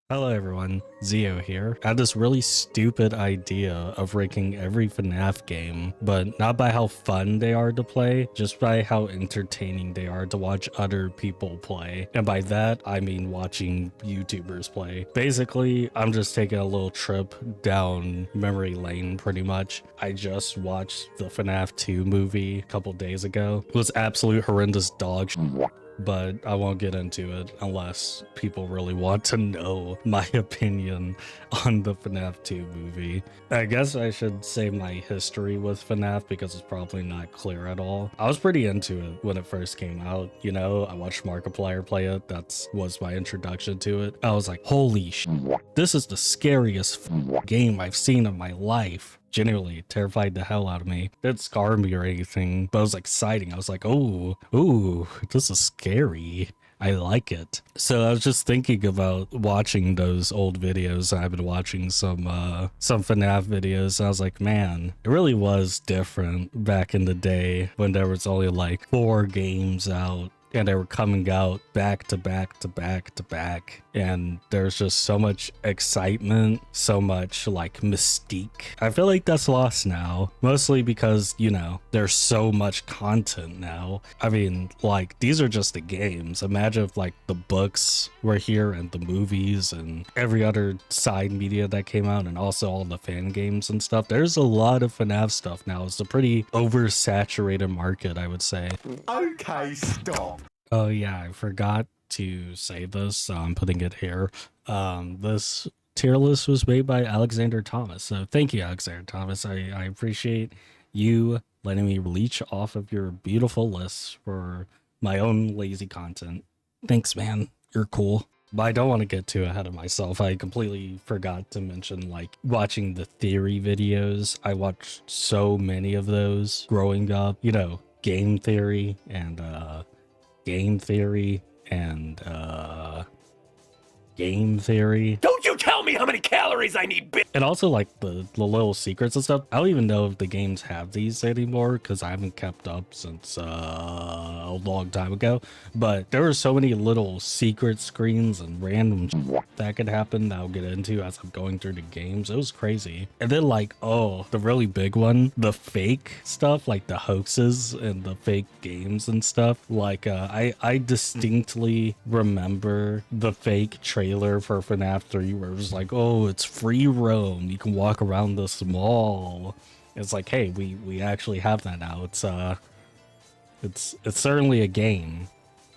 Hello everyone, Zio here. I had this really stupid idea of ranking every FNAF game, but not by how fun they are to play, just by how entertaining they are to watch other people play. And by that, I mean watching YouTubers play. Basically, I'm just taking a little trip down memory lane pretty much. I just watched the FNAF 2 movie a couple days ago. It was absolute horrendous dog shit, but I won't get into it unless people really want to know my opinion on the FNAF 2 movie. I guess I should say my history with FNAF because it's probably not clear at all. I was pretty into it when it first came out, you know, I watched Markiplier play it, was my introduction to it. I was like, holy shit, this is the scariest game I've seen in my life. Genuinely terrified the hell out of me. It didn't scar me or anything, but it was exciting. I was like, ooh, this is scary. I like it. So I was just thinking about watching those old videos. I've been watching some FNAF videos. And I was like, man, it really was different back in the day when there was only like 4 games out. And they were coming out back to back to back to back. And there's just so much excitement, so much like mystique. I feel like that's lost now, mostly because, you know, there's so much content now. I mean, like, these are just the games. Imagine if like the books were here and the movies and every other side media that came out and also all the fan games and stuff. There's a lot of FNAF stuff now. It's a pretty oversaturated market, I would say. Okay, stop. Oh yeah, I forgot to say this, so I'm putting it here. This tier list was made by Alexander Thomas, so thank you, Alexander Thomas. I appreciate you letting me leech off of your beautiful lists for my own lazy content. Thanks, man. You're cool. But I don't want to get too ahead of myself. I completely forgot to mention, like, watching the theory videos. I watched so many of those growing up. You know, game theory and game theory and game theory. Don't you tell me how many calories I need, bitch! And also like the little secrets and stuff. I don't even know if the games have these anymore because I haven't kept up since a long time ago. But there were so many little secret screens and random that could happen that I'll get into as I'm going through the games. It was crazy. And then like, oh, the really big one, the fake stuff, like the hoaxes and the fake games and stuff. Like I distinctly remember the fake trailer for FNAF 3 where it was like, oh, it's free roam, you can walk around this mall. It's like, hey, we actually have that now. It's certainly a game,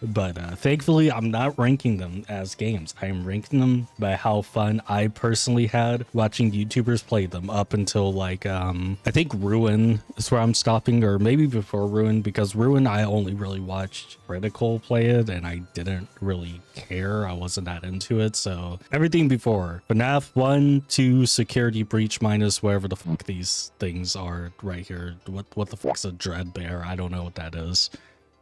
but thankfully I'm not ranking them as games. I am ranking them by how fun I personally had watching YouTubers play them up until like I think Ruin is where I'm stopping, or maybe before Ruin, because Ruin I only really watched Critical play it and I didn't really care. I wasn't that into it. So everything before FNAF 1, 2, Security Breach minus whatever the fuck these things are right here. What the fuck's a Dreadbear? I don't know what that is.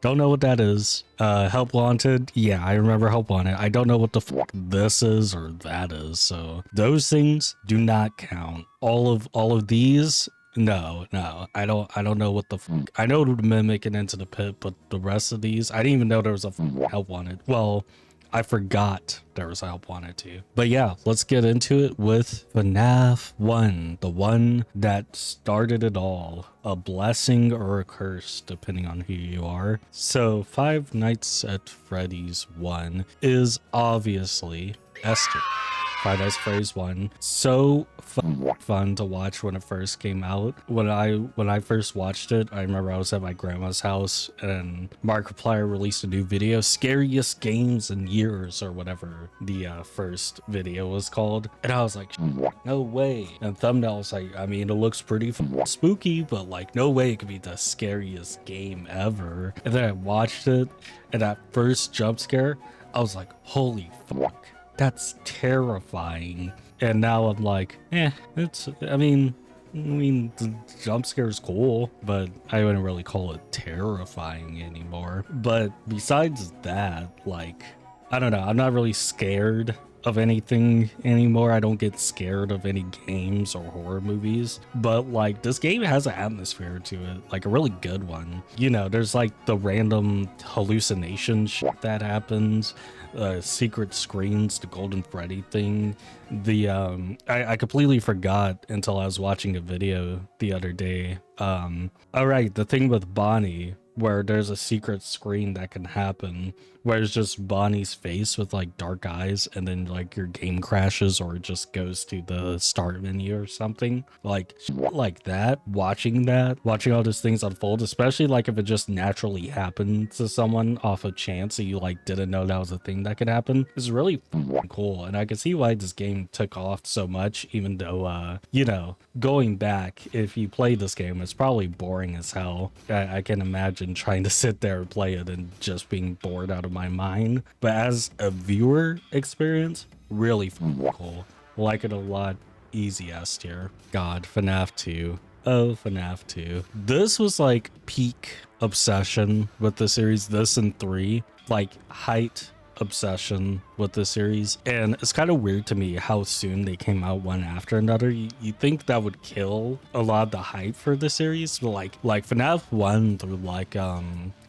Don't know what that is. Help Wanted. Yeah, I remember Help Wanted. I don't know what the fuck this is or that is. So those things do not count. All of these, no. I don't know what the fuck. I know to Mimic and Into the Pit, but the rest of these, I didn't even know there was a Help Wanted. Well, I forgot there was a Help Wanted too. But yeah, let's get into it with FNAF 1, the one that started it all. A blessing or a curse, depending on who you are. So Five Nights at Freddy's 1 is obviously Esther. Five Nights at Freddy's 1. So fun to watch when it first came out. When I first watched it, I remember I was at my grandma's house and Markiplier released a new video, Scariest Games in Years, or whatever the first video was called. And I was like, no way. And thumbnail was like, I mean, it looks pretty spooky, but like, no way it could be the scariest game ever. And then I watched it, and that first jump scare, I was like, holy fuck. That's terrifying. And now I'm like, I mean, the jump scare is cool, but I wouldn't really call it terrifying anymore. But besides that, like, I don't know, I'm not really scared of anything anymore. I don't get scared of any games or horror movies, but like this game has an atmosphere to it, like a really good one. You know, there's like the random hallucination shit that happens, secret screens, the Golden Freddy thing. The I completely forgot until I was watching a video the other day. All right, the thing with Bonnie, where there's a secret screen that can happen where it's just Bonnie's face with like dark eyes, and then like your game crashes or it just goes to the start menu or something like that. Watching all these things unfold, especially like if it just naturally happened to someone off of chance and you like didn't know that was a thing that could happen, is really cool. And I can see why this game took off so much, even though you know, going back, if you play this game, it's probably boring as hell. I can imagine trying to sit there and play it and just being bored out of my mind. But as a viewer experience, really cool. Like it a lot. Easy S tier. God, FNAF 2. Oh, FNAF 2. This was like peak obsession with the series. This and 3, like height obsession with the series. And it's kind of weird to me how soon they came out one after another. You think that would kill a lot of the hype for the series, but like FNAF 1 through like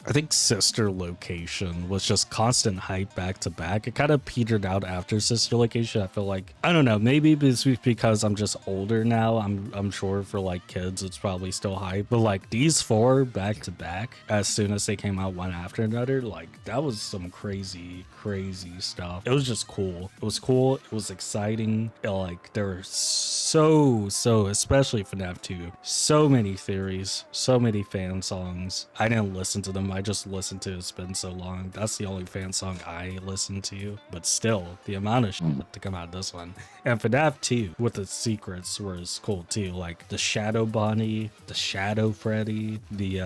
I think Sister Location was just constant hype back to back. It kind of petered out after Sister Location. I feel like, I don't know, maybe it's because I'm just older now. I'm sure for like kids it's probably still hype, but like these 4 back to back as soon as they came out one after another, like that was some crazy stuff. It was just cool. It was cool. It was exciting. Like there were so especially FNAF 2, so many theories, so many fan songs. I didn't listen to them. I just listened to It's Been So Long. That's the only fan song I listened to, but still the amount of shit to come out of this one. And FNAF 2 with the secrets was cool too, like the Shadow Bonnie, the Shadow Freddy, the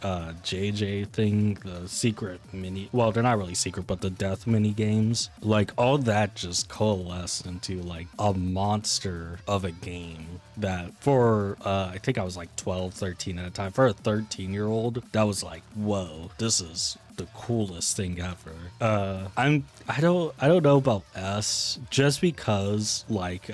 JJ thing, the secret mini, well, they're not really secret, but the death mini games, like all that just coalesced into like a monster of a game that for I think I was like 12, 13 at a time. For a 13-year-old, that was like, whoa, this is the coolest thing ever. I don't know about S, just because like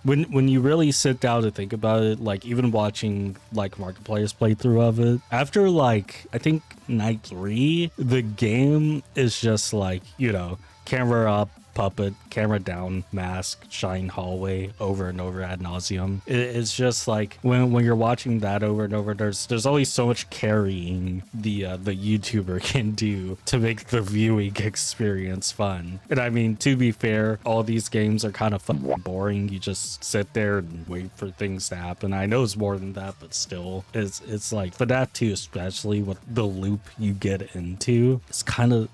when you really sit down to think about it, like even watching like Markiplier's playthrough of it, after like I think night 3, the game is just like, you know, camera up, puppet, camera down, mask, shine hallway over and over ad nauseum. It's just like when you're watching that over and over, there's always so much carrying the YouTuber can do to make the viewing experience fun. And I mean, to be fair, all these games are kind of boring. You just sit there and wait for things to happen. I know it's more than that, but still, it's like for that too, especially with the loop you get into, it's kind of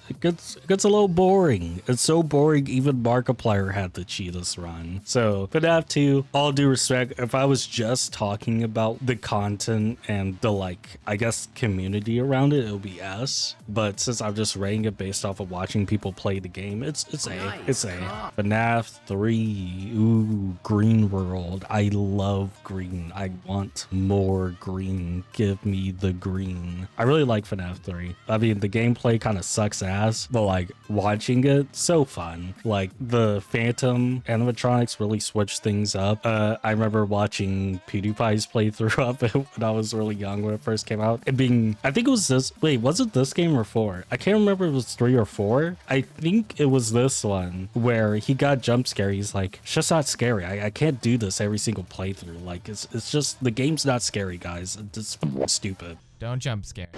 it gets a little boring. It's so boring, even Markiplier had to cheat us run. So FNAF 2, all due respect, if I was just talking about the content and the like, I guess community around it, it would be S. But since I'm just rating it based off of watching people play the game, it's A. It's A. FNAF 3, ooh, Green World. I love green. I want more green. Give me the green. I really like FNAF 3. I mean, the gameplay kind of sucks ass, but like watching it, so fun. Like the Phantom animatronics really switched things up. I remember watching PewDiePie's playthrough of it when I was really young when it first came out. It being, I think it was this, wait, was it this game or 4? I can't remember if it was 3 or 4. I think it was this one where he got jump scare. He's like, it's just not scary. I can't do this every single playthrough. Like it's just, the game's not scary, guys. It's stupid. Don't jump scare.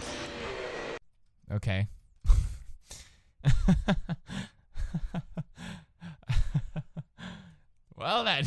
Okay. Well then.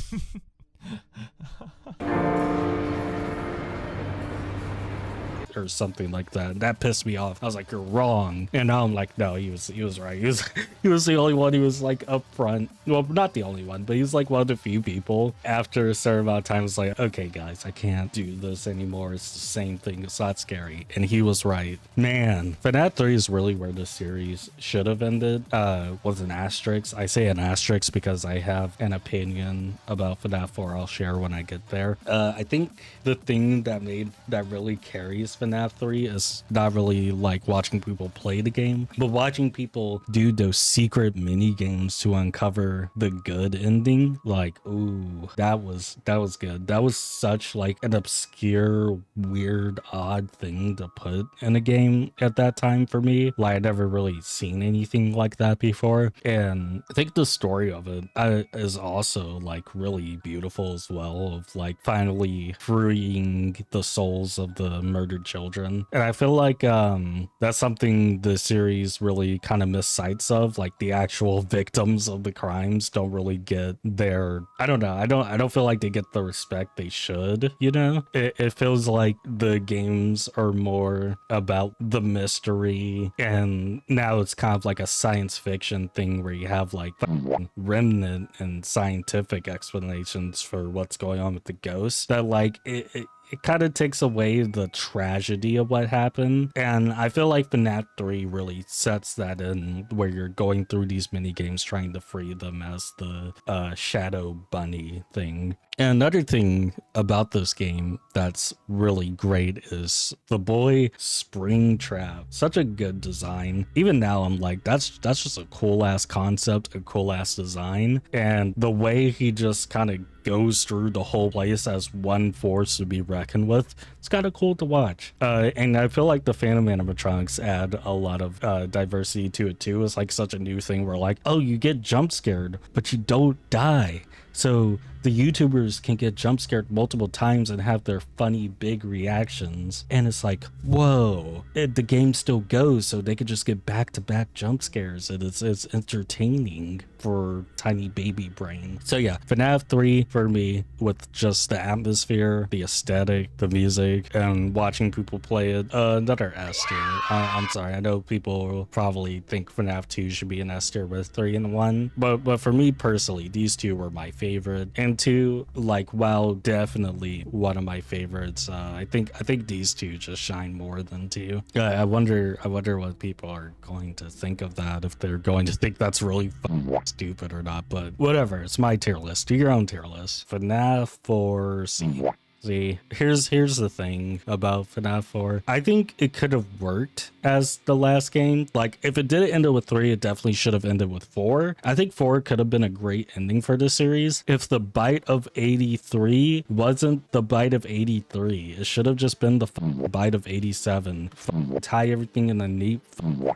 Or something like that. That pissed me off. I was like, you're wrong. And now I'm like, no, he was right. He was the only one who was like up front. Well, not the only one, but he was like one of the few people after a certain amount of time was like, okay guys, I can't do this anymore. It's the same thing. It's not scary. And he was right. Man, FNAF 3 is really where the series should have ended. With an asterisk. I say an asterisk because I have an opinion about FNAF 4 I'll share when I get there. I think the thing that really carries FNAF 3 is not really like watching people play the game, but watching people do those secret mini games to uncover the good ending. Like, ooh, that was good. That was such like an obscure, weird, odd thing to put in a game at that time for me. Like, I'd never really seen anything like that before, and I think the story of it is also like really beautiful as well, of like finally freeing the souls of the murdered children. And I feel like that's something the series really kind of miss sights of. Like, the actual victims of the crimes don't really get their, I don't know, I don't feel like they get the respect they should, you know. It feels like the games are more about the mystery, and now it's kind of like a science fiction thing where you have like remnant and scientific explanations for what's going on with the ghosts, that like it kind of takes away the tragedy of what happened. And I feel like FNAF 3 really sets that in, where you're going through these mini games trying to free them as the shadow bunny thing. And another thing about this game that's really great is the boy Springtrap. Such a good design. Even now I'm like, that's just a cool ass concept, a cool ass design. And the way he just kind of goes through the whole place as one force to be reckoned with, it's kind of cool to watch. And I feel like the Phantom animatronics add a lot of diversity to it too. It's like such a new thing where like, oh, you get jump scared, but you don't die. So the YouTubers can get jump scared multiple times and have their funny big reactions. And it's like, whoa, the game still goes, so they could just get back-to-back jump scares. And it's entertaining for tiny baby brain. So yeah, FNAF 3 for me, with just the atmosphere, the aesthetic, the music, and watching people play it. Another S tier. I'm sorry, I know people will probably think FNAF 2 should be an S tier with 3 and 1, but for me personally, these two were my favorite. And 2, like, while definitely one of my favorites, I think these two just shine more than 2. I wonder what people are going to think of that, if they're going to think that's really stupid or not, but whatever. It's my tier list. Do your own tier list. FNAF 4 C. See, here's the thing about FNAF 4. I think it could have worked as the last game. Like, if it didn't end with 3, it definitely should have ended with 4. I think 4 could have been a great ending for the series if the bite of 83 wasn't the bite of 83. It should have just been the bite of 87. Tie everything in a neat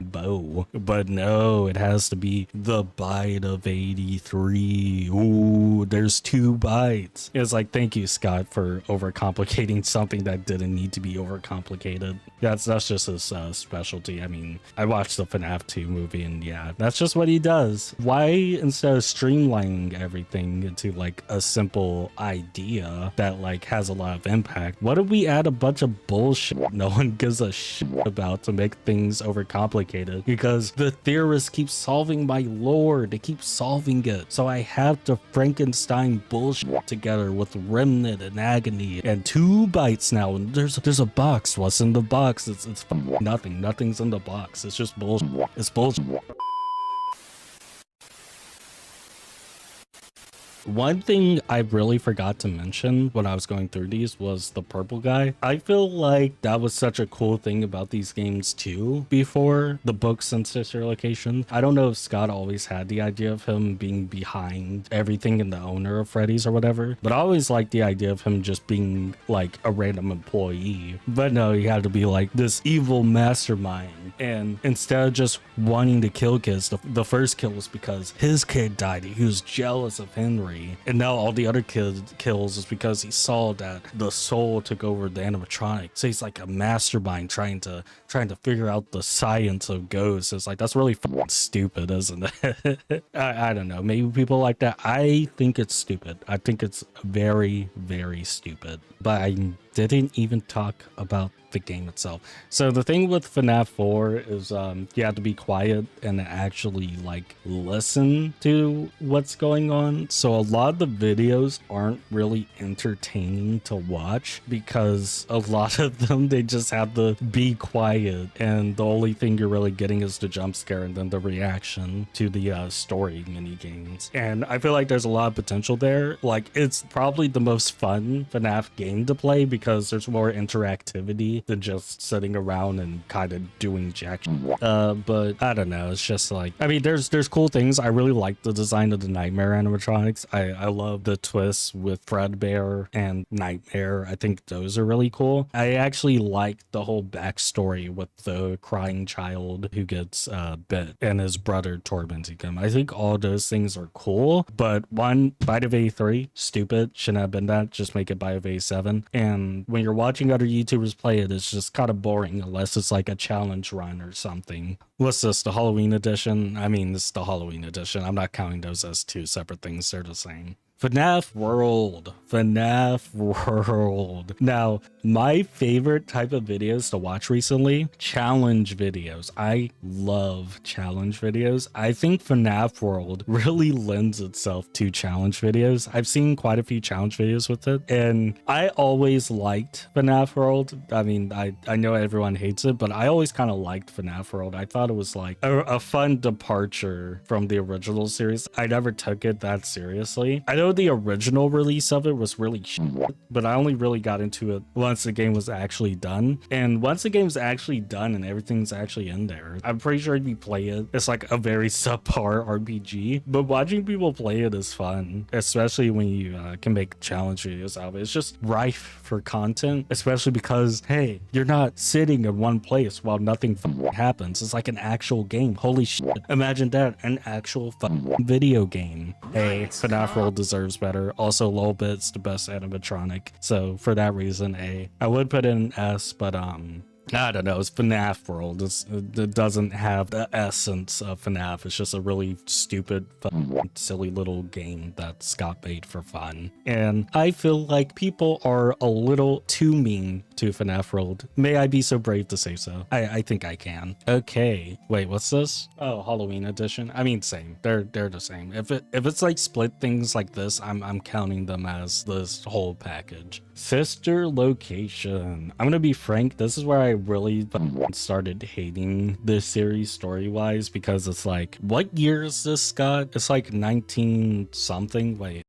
bow. But no, it has to be the bite of 83. Ooh, there's 2 bites. It's like, thank you, Scott, for overcomplicating something that didn't need to be overcomplicated. That's just his specialty. I mean, I watched the FNAF 2 movie, and yeah, that's just what he does. Why, instead of streamlining everything into like a simple idea that like has a lot of impact, what if we add a bunch of bullshit no one gives a shit about to make things overcomplicated? Because the theorists keep solving my lore, they keep solving it, so I have to Frankenstein bullshit together with remnant and agony and 2 bites now, and there's a box. What's in the box? It's nothing. Nothing's in the box. It's just bullshit. It's bullshit. One thing I really forgot to mention when I was going through these was the purple guy. I feel like that was such a cool thing about these games too, before the books and sister location. I don't know if Scott always had the idea of him being behind everything and the owner of Freddy's or whatever, but I always liked the idea of him just being like a random employee. But no, he had to be like this evil mastermind. And instead of just wanting to kill kids, the first kill was because his kid died. He was jealous of Henry. And now all the other kills is because he saw that the soul took over the animatronic. So he's like a mastermind trying to figure out the science of ghosts. It's like, that's really fucking stupid, isn't it? I don't know. Maybe people like that. I think it's stupid. I think it's very, very stupid. But I didn't even talk about the game itself. So the thing with FNAF 4 is you have to be quiet and actually like listen to what's going on. So a lot of the videos aren't really entertaining to watch because a lot of them, they just have to be quiet, and the only thing you're really getting is the jump scare and then the reaction to the story mini games. And I feel like there's a lot of potential there. Like, it's probably the most fun FNAF game to play because there's more interactivity than just sitting around and kind of doing jack shit. But I don't know, it's just like, I mean, there's cool things. I really like the design of the Nightmare animatronics. I love the twists with Fredbear and Nightmare. I think those are really cool. I actually like the whole backstory with the crying child who gets bit and his brother tormenting him. I think all those things are cool, but one, Bite of A3, stupid, shouldn't have been that, just make it Bite of A7. And when you're watching other YouTubers play it, it's just kind of boring unless it's like a challenge run or something. What's this, the Halloween edition? I mean, this is the Halloween edition. I'm not counting those as two separate things. They're the same. FNAF World. FNAF World. Now, my favorite type of videos to watch recently, challenge videos. I love challenge videos. I think FNAF World really lends itself to challenge videos. I've seen quite a few challenge videos with it, and I always liked FNAF World. I mean, I know everyone hates it, but I always kind of liked FNAF World. I thought it was like a fun departure from the original series. I never took it that seriously. I know the original release of it was really shit, but I only really got into it once the game was actually done. And once the game's actually done and everything's actually in there, I'm pretty sure if you play it, it's like a very subpar RPG, but watching people play it is fun, especially when you can make challenge videos out of it. It's just rife for content, especially because, hey, you're not sitting in one place while nothing happens. It's like an actual game. Holy shit. Imagine that, an actual video game. Hey, FNAF World deserves better. Also, Lolbit's the best animatronic. So for that reason, I would put in an S, but I don't know, it's FNAF World. It doesn't have the essence of FNAF. It's just a really stupid, fun, silly little game that Scott made for fun. And I feel like people are a little too mean to FNAF World. May I be so brave to say so? I think I can. Okay, wait, what's this? Oh, Halloween edition. I mean, same. They're the same. If it's like split things like this, I'm counting them as this whole package. Sister location. I'm gonna be frank, this is where I really started hating this series story-wise, because it's like, what year is this, Scott? It's like 19 something. Wait.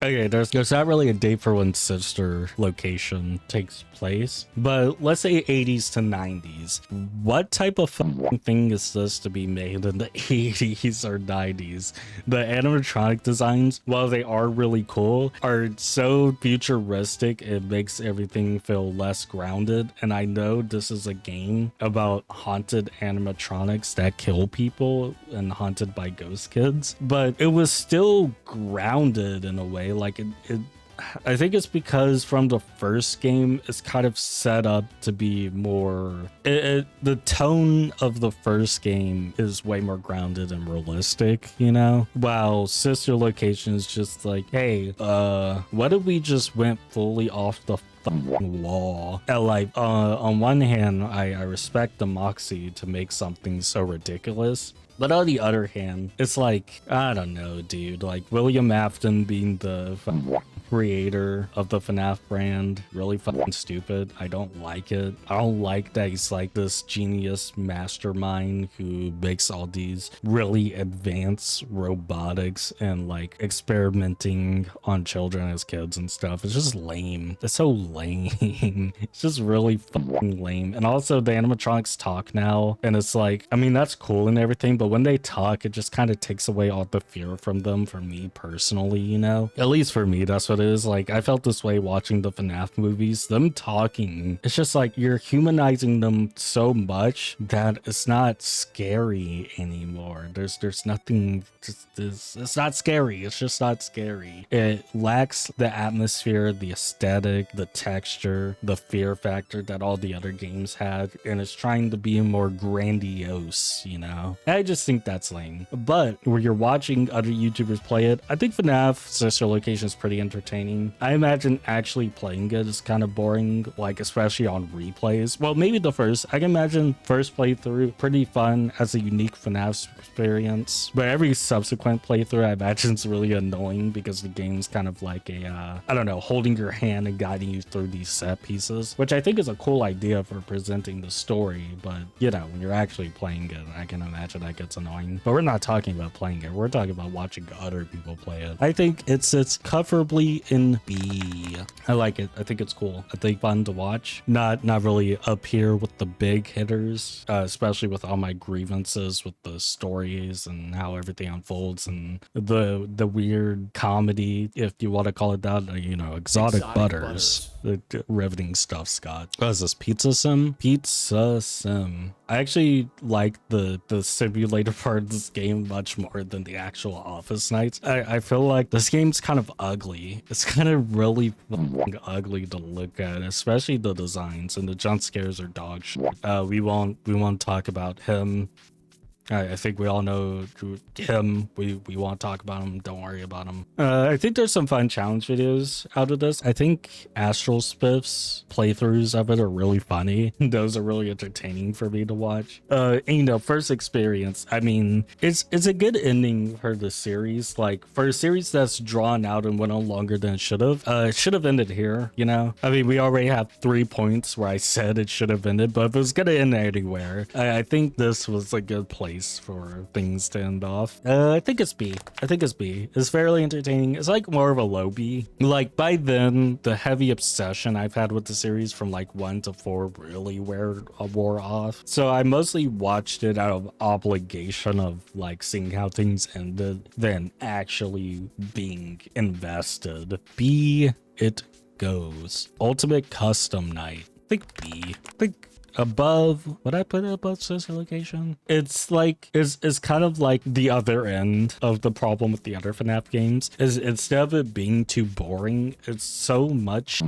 Okay, there's not really a date for when Sister Location takes place, but let's say 80s to 90s. What type of thing is this to be made in the 80s or 90s? The animatronic designs, while they are really cool, are so futuristic, it makes everything feel less grounded. And I know this is a game about haunted animatronics that kill people and haunted by ghost kids, but it was still grounded in a way. Like I think it's because from the first game, it's kind of set up to be more, the tone of the first game is way more grounded and realistic, you know? While Sister Location is just like, hey, what if we just went fully off the wall? And like, on one hand, I respect the moxie to make something so ridiculous. But on the other hand, it's like, I don't know, dude, like William Afton being the creator of the FNAF brand, really fucking stupid. I don't like it. I don't like that he's like this genius mastermind who makes all these really advanced robotics and like experimenting on children as kids and stuff. It's just lame. It's so lame. It's just really fucking lame. And also the animatronics talk now, and it's like, I mean, that's cool and everything, but when they talk, it just kind of takes away all the fear from them, for me personally, you know? At least for me, that's what it is. Like, I felt this way watching the FNAF movies. Them talking, it's just like you're humanizing them so much that it's not scary anymore. There's nothing, it's not scary. It's just not scary. It lacks the atmosphere, the aesthetic, the texture, the fear factor that all the other games had, and it's trying to be more grandiose, you know? I just think that's lame. But when you're watching other YouTubers play it, I think FNAF Sister Location is pretty entertaining. I imagine actually playing it is kind of boring, like especially on replays. Well, maybe the first. I can imagine first playthrough pretty fun as a unique FNAF experience, but every subsequent playthrough I imagine is really annoying because the game's kind of like a I don't know, holding your hand and guiding you through these set pieces, which I think is a cool idea for presenting the story. But you know, when you're actually playing it, I can imagine that gets annoying. But we're not talking about playing it, we're talking about watching other people play it. I think it's comfortably B and B. I like it. I think it's cool. I think fun to watch. Not really up here with the big hitters, especially with all my grievances with the stories and how everything unfolds and the weird comedy, if you want to call it that, you know, exotic butters. The riveting stuff, Scott. What is this? Pizza Sim? Pizza Sim. I actually like the simulator part of this game much more than the actual office nights. I feel like this game's kind of ugly. It's kind of really ugly to look at, especially the designs, and the jump scares are dog shit. We won't talk about him. I think we all know him. We won't talk about him. Don't worry about him. I think there's some fun challenge videos out of this. I think Astral Spiff's playthroughs of it are really funny. Those are really entertaining for me to watch. And, you know, first experience. I mean, it's a good ending for the series. Like, for a series that's drawn out and went on longer than it should have ended here, you know? I mean, we already have 3 points where I said it should have ended, but if it was gonna end anywhere, I think this was a good place for things to end off. I think it's B. It's fairly entertaining. It's like more of a low B. Like, by then, the heavy obsession I've had with the series from like 1 to 4 really wore off. So I mostly watched it out of obligation of like seeing how things ended than actually being invested. B it goes. Ultimate Custom Night. I think B. I think above, would I put it above social location? It's like, it's kind of like the other end of the problem with the other FNAF games, is instead of it being too boring, it's so much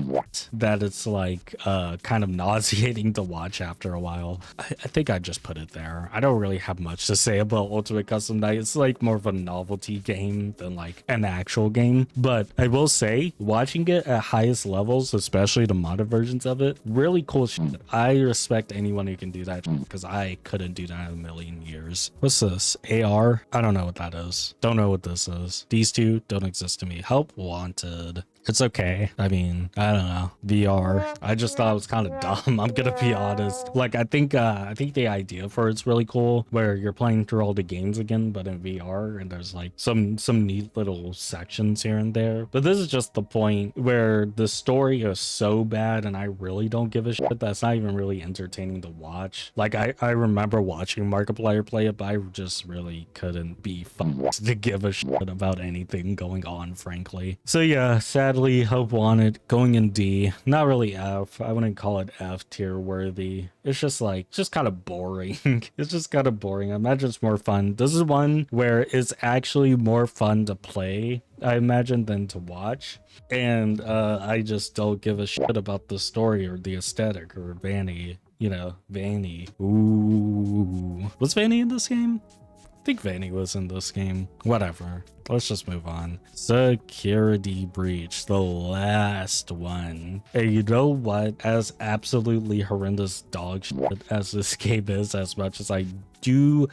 that it's like kind of nauseating to watch after a while. I think I just put it there. I don't really have much to say about Ultimate Custom Night. It's like more of a novelty game than like an actual game, but I will say watching it at highest levels, especially the modded versions of it, really cool shit. I respect anyone who can do that because I couldn't do that in a million years. What's this? AR? I don't know what that is. Don't know what this is. These two don't exist to me. Help wanted. It's okay. I mean, I don't know. VR. I just thought it was kind of dumb. I'm gonna be honest. Like, I think the idea for it's really cool, where you're playing through all the games again, but in VR, and there's like some neat little sections here and there. But this is just the point where the story is so bad, and I really don't give a shit. That's not even really entertaining to watch. Like, I remember watching Markiplier play it, but I just really couldn't be fucked to give a shit about anything going on, frankly. So yeah, sadly, Hope Wanted going in D. Not really F. I wouldn't call it F tier worthy. It's just like, just kind of boring. It's just kind of boring. I imagine it's more fun. This is one where it's actually more fun to play, I imagine, than to watch. And I just don't give a shit about the story or the aesthetic or Vanny. You know, Vanny. Ooh. Was Vanny in this game? I think Vanny was in this game. Whatever. Let's just move on. Security breach, the last one. Hey, you know what? As absolutely horrendous dog shit as this game is, as much as I do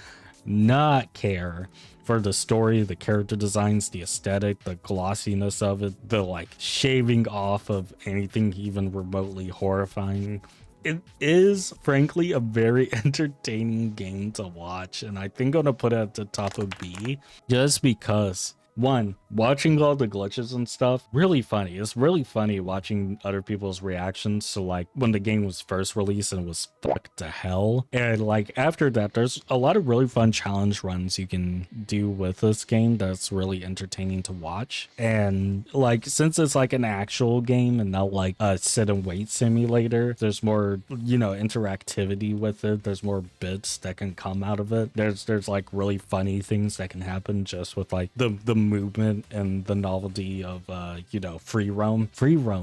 not care for the story, the character designs, the aesthetic, the glossiness of it, the like shaving off of anything even remotely horrifying, it is frankly a very entertaining game to watch, and I think I'm gonna put it at the top of B just because, one, watching all the glitches and stuff, really funny. It's really funny watching other people's reactions to like when the game was first released and it was fucked to hell. And like after that, there's a lot of really fun challenge runs you can do with this game that's really entertaining to watch. And like, since it's like an actual game and not like a sit and wait simulator, there's more, you know, interactivity with it. There's more bits that can come out of it. There's like really funny things that can happen just with like the movement and the novelty of you know, free roam,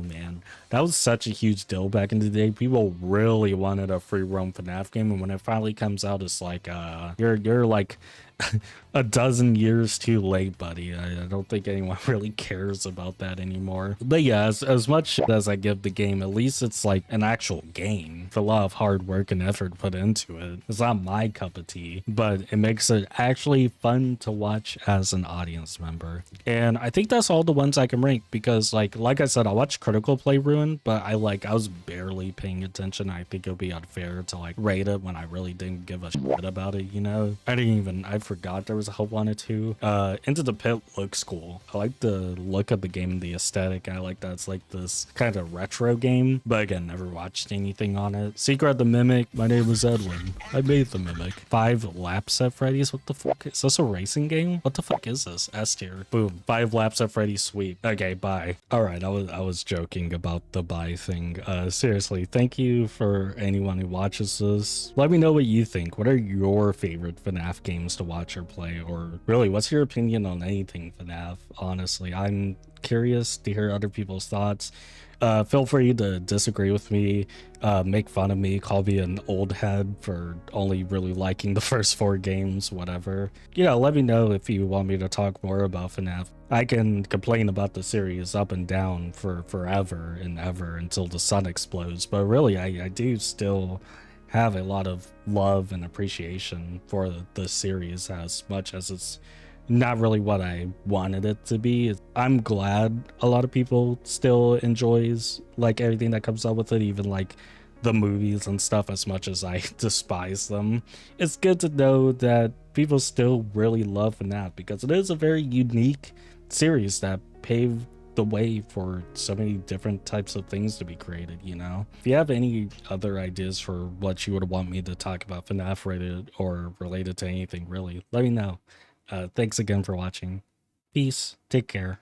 man. That was such a huge deal back in the day. People really wanted a free roam FNAF game, and when it finally comes out, it's like you're like a dozen years too late, buddy. I don't think anyone really cares about that anymore. But yeah, as much as I give the game, at least it's like an actual game with a lot of hard work and effort put into it. It's not my cup of tea, but it makes it actually fun to watch as an audience member. And I think that's all the ones I can rank, because like I said, I watched Critical Play Ruin, but I was barely paying attention. I think it would be unfair to like rate it when I really didn't give a shit about it, you know? I forgot there was a Help Wanted 2. Into the Pit looks cool. I like the look of the game and the aesthetic. I like that it's like this kind of retro game, but again, never watched anything on it. Secret of the Mimic. My name is Edwin. I made the Mimic. 5 Laps at Freddy's. What the fuck? Is this a racing game? What the fuck is this? S tier. Boom. 5 Laps at Freddy's sweep. Okay, bye. All right, I was joking about the bye thing. Seriously, thank you for anyone who watches this. Let me know what you think. What are your favorite FNAF games to watch or play? Or really, what's your opinion on anything FNAF? Honestly, I'm curious to hear other people's thoughts. Feel free to disagree with me, make fun of me, call me an old head for only really liking the first 4 games, whatever. You know, let me know if you want me to talk more about FNAF. I can complain about the series up and down for forever and ever until the sun explodes, but really, I do still have a lot of love and appreciation for the series, as much as it's not really what I wanted it to be. I'm glad a lot of people still enjoys like everything that comes up with it, even like the movies and stuff, as much as I despise them. It's good to know that people still really love FNAF, because it is a very unique series that paved the way for so many different types of things to be created, you know? If you have any other ideas for what you would want me to talk about FNAF related or related to anything, really, let me know. Thanks again for watching. Peace. Take care.